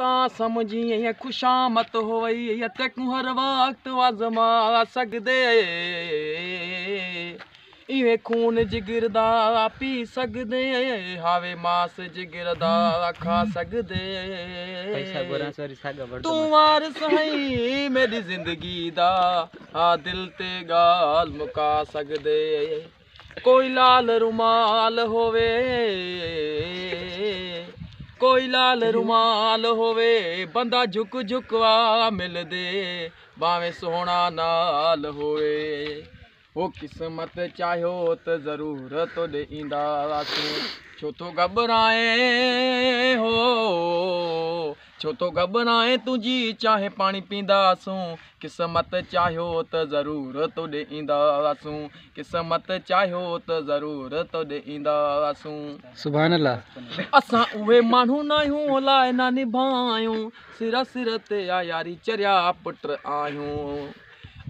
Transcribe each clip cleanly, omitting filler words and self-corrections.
ता समझी खुशामत होई तैकू हर वक्त आजमा सकदे इवे खून जिगर दा पी सकदे हावे मास जिगर दा खा सकदे तू वारिस हई मेरी जिंदगी दा दिल ते गाल मुका सकदे कोई लाल रुमाल होवे कोई लाल रुमाल होवे बंदा झुक झुकवा मिल दे भावे सोना नाल होवे वो किस्मत चाहियो तो जरूर तो ॾींदा छो तो घबराए हो छो तो घबराए तुझी चाहे पानी पींदासूं किस्मत चाहियो तो ज़रूर तो ॾींदासूं किस्मत चाहियो तो ज़रूर तो ॾींदासूं सुभान अल्लाह। असां उहे माण्हू न आहियूं लाइ न निभायूं सिर सिर ते यारी चरिया पुट आहियूं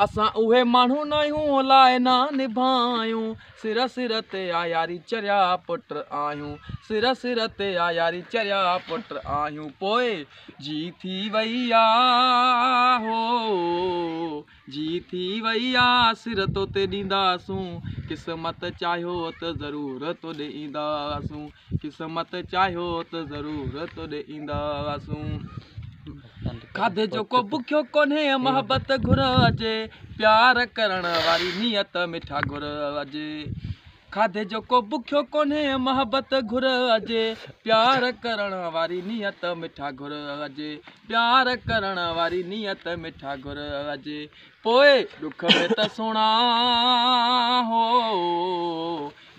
असां उहे माण्हू न आहियूं लाइ न निभायूं सिर सिर ते यारी चरिया पुट आहियूं सिर सिर ते यारी चरिया पुट आहियूं पोइ जी थी वई आहे हो जी थी वई आहे सिर तो ते ॾींदासूं किस्मत चाहियो त ज़रूर तो ॾींदासूं किस्मत चाहियो त ज़रूर तो ॾींदासूं खाधे जो को बुखियो कोन्हे मोहब्बत घुरजे प्यार करण वारी नियत मिठा घुरजे खाधे जो को बुखियो कोन्हे मोहब्बत घुरजे प्यार करण वारी नियत मिठा घुरजे प्यार करण वारी नियत मिठा घुरजे पोइ दुख में त सोना हो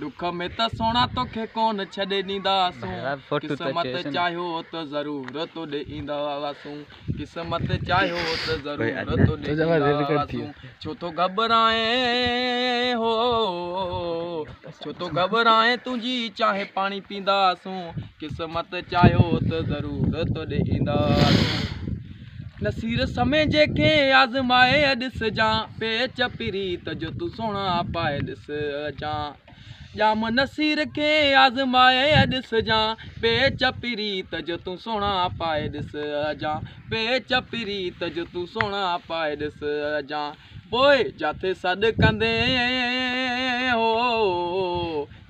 दुख में त सोना तोखे कोन छॾे ॾींदासूं किस्मत चाहियो त ज़रूर तो ॾींदासूं किस्मत चाहियो त ज़रूर तो ॾींदासूं छो तो घबराए हो छो तो घबराए तुझी चाहे पानी पींदासूं किस्मत चाहियो त ज़रूर तो ॾींदासूं नसीर समय जेके आज़माए ॾिसजां पेच प्रीत जो तू सोना पाए ॾिसजां जाम नसीर के आज़माए ॾिसजां पेच प्रीत जो तू सोना पाए ॾिसजां पेच प्रीत जो तू सोना पाए ॾिसजां पोइ जाते सॾु कंदे हो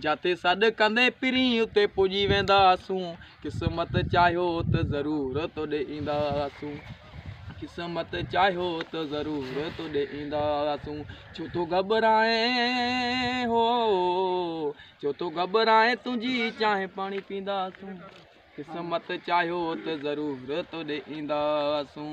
जाते सॾु कंदे पिरी उते पुॼी वेंदासूं किस्मत चाहियो त ज़रूर तो ॾींदासूं किस्मत चाहियो त ज़रूर तो ॾींदासूं छो तो घबराए हो छो तो घबराए तुझी चाहे पानी पींदासूं किस्मत चाहियो त ज़रूर तो ॾींदासूं।